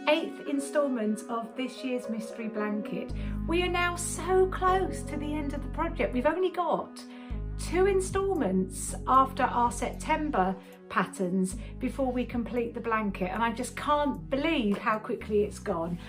8th instalment of this year's mystery blanket. We are now so close to the end of the project. We've only got 2 instalments after our September patterns before we complete the blanket, and I just can't believe how quickly it's gone.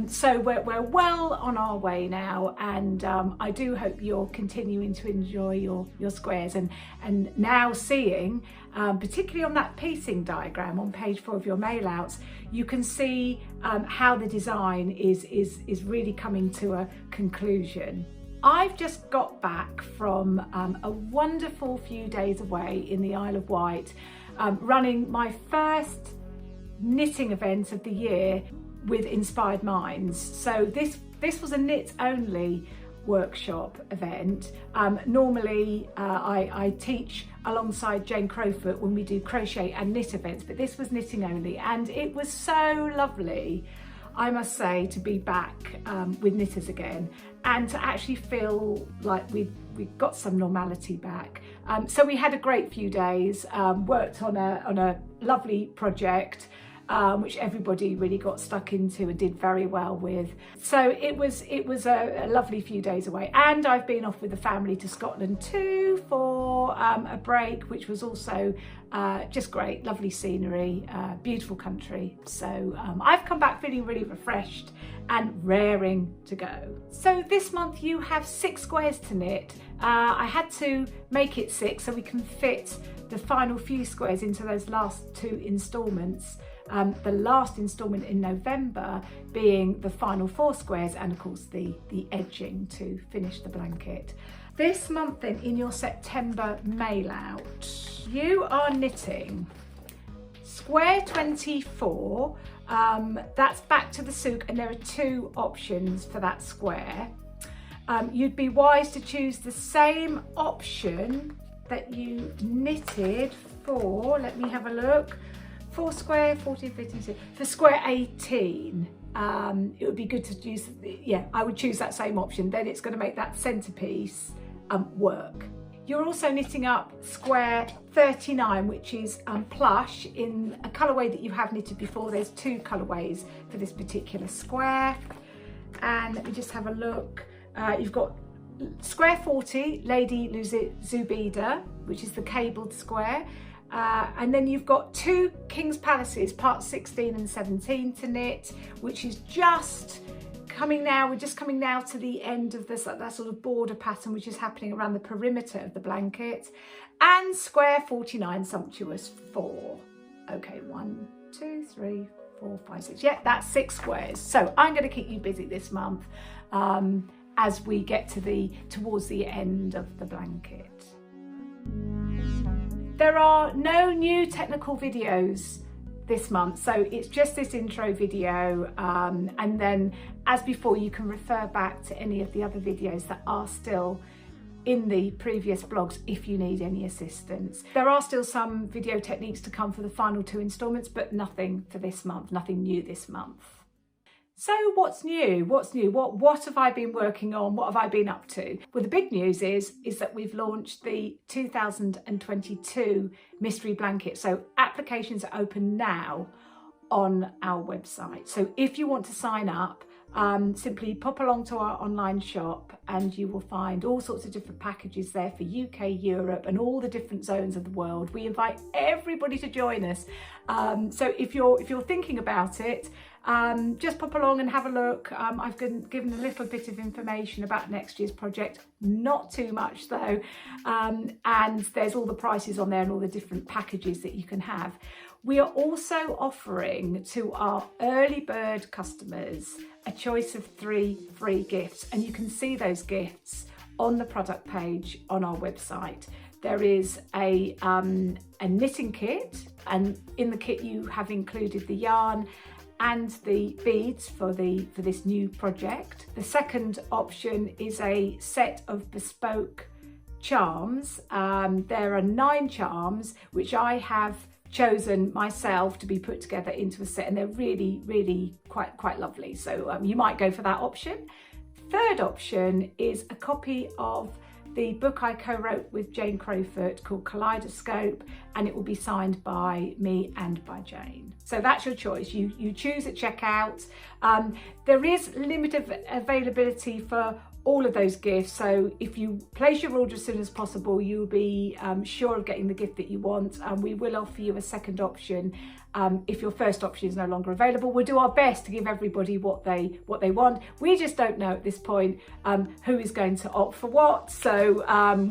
So we're well on our way now, and I do hope you're continuing to enjoy your squares, and now seeing, particularly on that piecing diagram on page 4 of your mail outs, you can see how the design is really coming to a conclusion. I've just got back from a wonderful few days away in the Isle of Wight, running my first knitting event of the year with Inspired Minds. So this was a knit only workshop event. Normally I teach alongside Jane Crowfoot when we do crochet and knit events, but this was knitting only, and it was so lovely, I must say, to be back with knitters again and to actually feel like we've got some normality back. So we had a great few days, worked on a lovely project which everybody really got stuck into and did very well with. So it was a lovely few days away, and I've been off with the family to Scotland too for a break, which was also just great. Lovely scenery, beautiful country. So I've come back feeling really refreshed and raring to go. So this month you have 6 squares to knit. I had to make it 6 so we can fit the final few squares into those last 2 instalments. The last instalment in November being the final 4 squares, and of course the edging to finish the blanket. This month then, in your September mail out, you are knitting square 24. That's back to the souk, and there are 2 options for that square. You'd be wise to choose the same option that you knitted for, let me have a look, for square 14, 15, 16, for square 18. It would be good to use, I would choose that same option. Then it's going to make that centerpiece work. You're also knitting up square 39, which is plush in a colourway that you have knitted before. There's 2 colourways for this particular square. And let me just have a look. You've got square 40, Lady Zubida, which is the cabled square. And then you've got 2 King's Palaces, parts 16 and 17 to knit, which is just coming now. We're just coming now to the end of this, that sort of border pattern, which is happening around the perimeter of the blanket. And square 49, Sumptuous 4. Okay, 1, 2, 3, 4, 5, 6. Yeah, that's 6 squares. So I'm going to keep you busy this month as we get towards the end of the blanket. There are no new technical videos this month, so it's just this intro video, and then as before you can refer back to any of the other videos that are still in the previous blogs if you need any assistance. There are still some video techniques to come for the final 2 instalments, but nothing for this month, nothing new this month. So what's new? What's new? What have I been working on? What have I been up to? Well, the big news is that we've launched the 2022 mystery blanket. So applications are open now on our website. So if you want to sign up, simply pop along to our online shop and you will find all sorts of different packages there for UK, Europe and all the different zones of the world. We invite everybody to join us. So if you're thinking about it, just pop along and have a look. I've given a little bit of information about next year's project, not too much though, and there's all the prices on there and all the different packages that you can have. We are also offering to our early bird customers a choice of 3 free gifts, and you can see those gifts on the product page on our website. There is a knitting kit, and in the kit you have included the yarn and the beads for this new project. The second option is a set of bespoke charms. There are 9 charms which I have chosen myself to be put together into a set, and they're really quite lovely, so you might go for that option. Third option is a copy of the book I co-wrote with Jane Crowfoot called Kaleidoscope, and it will be signed by me and by Jane. So that's your choice. You choose at checkout. There is limited availability for all of those gifts, so if you place your order as soon as possible, you'll be sure of getting the gift that you want, and we will offer you a second option if your first option is no longer available. We'll do our best to give everybody what they want. We just don't know at this point who is going to opt for what, so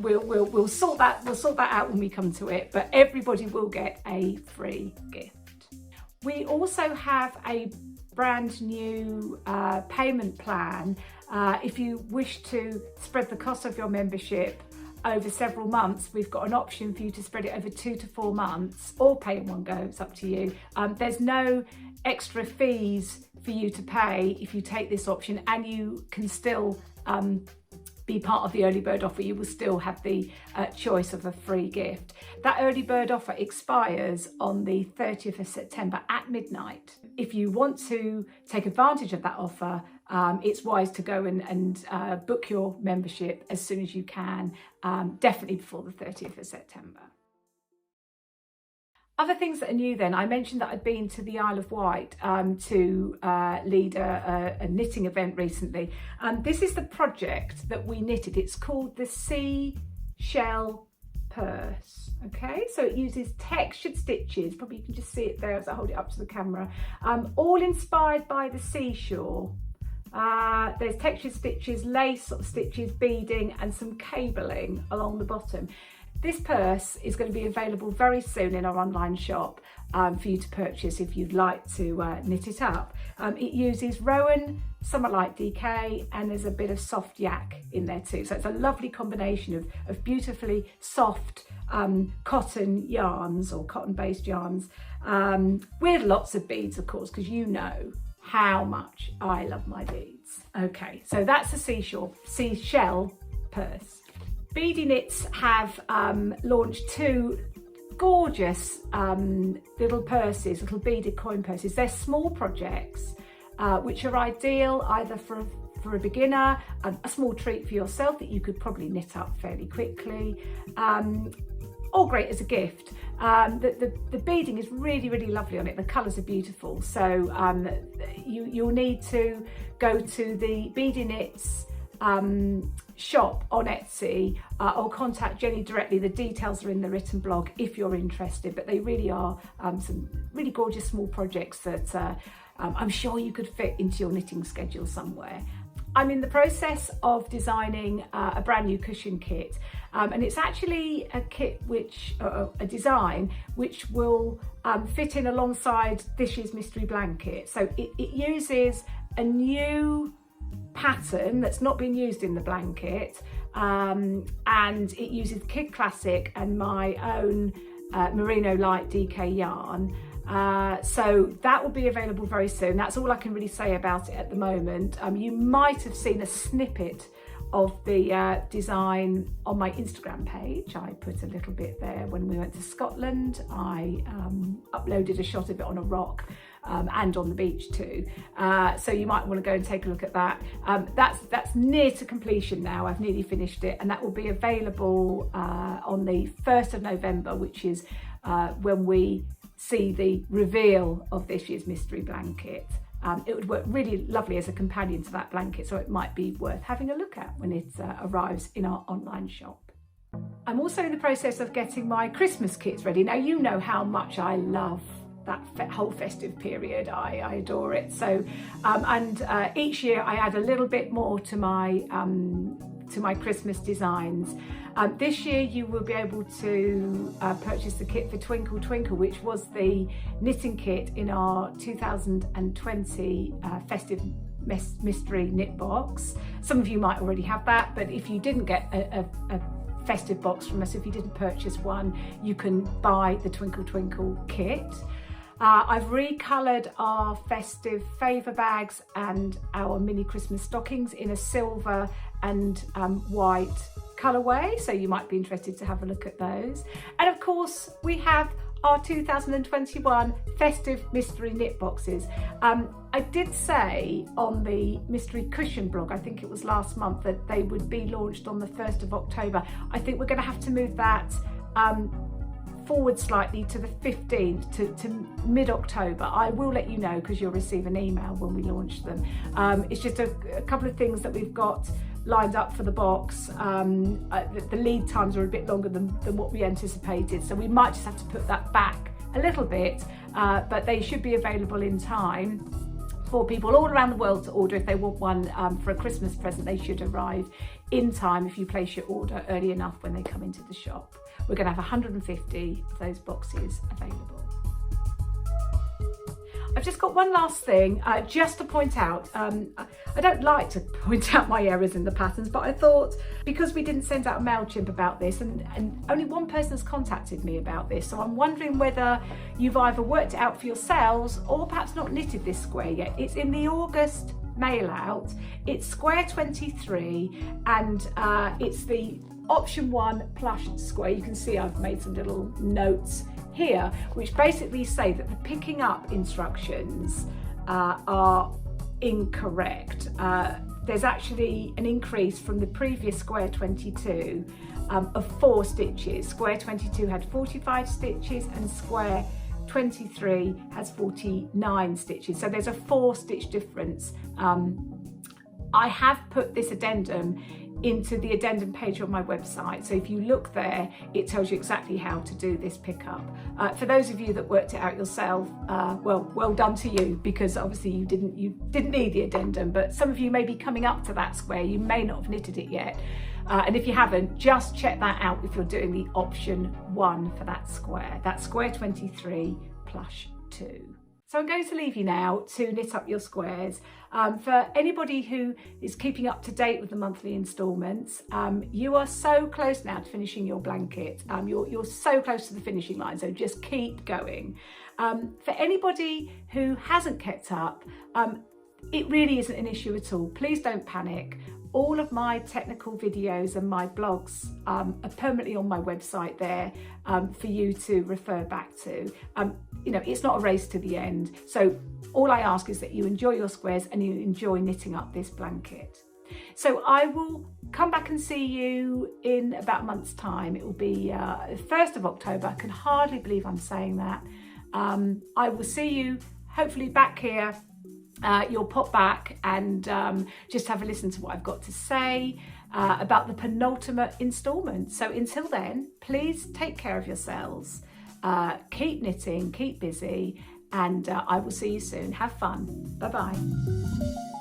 we'll sort that out when we come to it, but everybody will get a free gift. We also have a brand new payment plan. If you wish to spread the cost of your membership over several months, we've got an option for you to spread it over 2 to 4 months, or pay in one go, it's up to you. There's no extra fees for you to pay if you take this option, and you can still be part of the early bird offer. You will still have the choice of a free gift. That early bird offer expires on the 30th of September at midnight. If you want to take advantage of that offer, it's wise to go and book your membership as soon as you can, definitely before the 30th of September. Other things that are new then, I mentioned that I'd been to the Isle of Wight to lead a knitting event recently. This is the project that we knitted. It's called the Seashell Purse. Okay, so it uses textured stitches, probably you can just see it there as I hold it up to the camera, all inspired by the seashore. There's textured stitches, lace sort of stitches, beading, and some cabling along the bottom. This purse is going to be available very soon in our online shop for you to purchase if you'd like to knit it up. It uses Rowan Summer Light DK, and there's a bit of soft yak in there too. So it's a lovely combination of beautifully soft cotton yarns, or cotton-based yarns, with lots of beads, of course, because you know how much I love my beads. Okay, so that's the Seashell Purse. BeadyKnits have launched 2 gorgeous little purses, little beaded coin purses. They're small projects which are ideal either for a beginner, a small treat for yourself that you could probably knit up fairly quickly, or great as a gift. The beading is really, really lovely on it. The colours are beautiful. So you'll need to go to the BeadyKnits shop on Etsy, or contact Jenny directly. The details are in the written blog if you're interested, but they really are some really gorgeous small projects that I'm sure you could fit into your knitting schedule somewhere. I'm in the process of designing a brand new cushion kit, and it's actually a kit a design which will fit in alongside this year's mystery blanket. So it uses a new pattern that's not been used in the blanket, and it uses Kid Classic and my own Merino Light DK yarn. So that will be available very soon. That's all I can really say about it at the moment. You might have seen a snippet of the design on my Instagram page. I put a little bit there when we went to Scotland. I uploaded a shot of it on a rock, and on the beach too. So you might want to go and take a look at that. That's near to completion now. I've nearly finished it, and that will be available on the 1st of November, which is when we see the reveal of this year's mystery blanket. It would work really lovely as a companion to that blanket, so it might be worth having a look at when it arrives in our online shop. I'm also in the process of getting my Christmas kits ready. Now, you know how much I love that whole festive period. I adore it. So each year I add a little bit more to my Christmas designs. This year you will be able to purchase the kit for Twinkle Twinkle, which was the knitting kit in our 2020 festive mystery knit box. Some of you might already have that, but if you didn't get a festive box from us, if you didn't purchase one, you can buy the Twinkle Twinkle kit. I've recoloured our festive favour bags and our mini Christmas stockings in a silver and white colourway, so you might be interested to have a look at those. And of course we have our 2021 festive mystery knit boxes. I did say on the mystery cushion blog, I think it was last month, that they would be launched on the 1st of October. I think we're going to have to move that forward slightly to the 15th to mid-October. I will let you know because you'll receive an email when we launch them. It's just a couple of things that we've got lined up for the box. The lead times are a bit longer than what we anticipated, so we might just have to put that back a little bit, but they should be available in time for people all around the world to order. If they want one for a Christmas present, they should arrive in time if you place your order early enough when they come into the shop. We're going to have 150 of those boxes available. I've just got one last thing just to point out. I don't like to point out my errors in the patterns, but I thought because we didn't send out a MailChimp about this, and only one person has contacted me about this, so I'm wondering whether you've either worked it out for yourselves or perhaps not knitted this square yet. It's in the August mail out. It's square 23 and it's the option 1 plush square. You can see I've made some little notes here which basically say that the picking up instructions are incorrect. There's actually an increase from the previous square 22 of 4 stitches. Square 22 had 45 stitches and square 23 has 49 stitches, so there's a 4 stitch difference. I have put this addendum into the addendum page on my website, so if you look there it tells you exactly how to do this pickup. For those of you that worked it out yourself, well done to you, because obviously you didn't need the addendum, but some of you may be coming up to that square, you may not have knitted it yet, and if you haven't, just check that out if you're doing the option 1 for that square 23 plush 2. So I'm going to leave you now to knit up your squares. For anybody who is keeping up to date with the monthly instalments, you are so close now to finishing your blanket. You're so close to the finishing line, so just keep going. For anybody who hasn't kept up, it really isn't an issue at all. Please don't panic. All of my technical videos and my blogs are permanently on my website there for you to refer back to. You know, it's not a race to the end. So all I ask is that you enjoy your squares and you enjoy knitting up this blanket. So I will come back and see you in about a month's time. It will be 1st of October. I can hardly believe I'm saying that. I will see you hopefully back here. You'll pop back and just have a listen to what I've got to say about the penultimate instalment. So until then, please take care of yourselves, keep knitting, keep busy, and I will see you soon. Have fun. Bye-bye.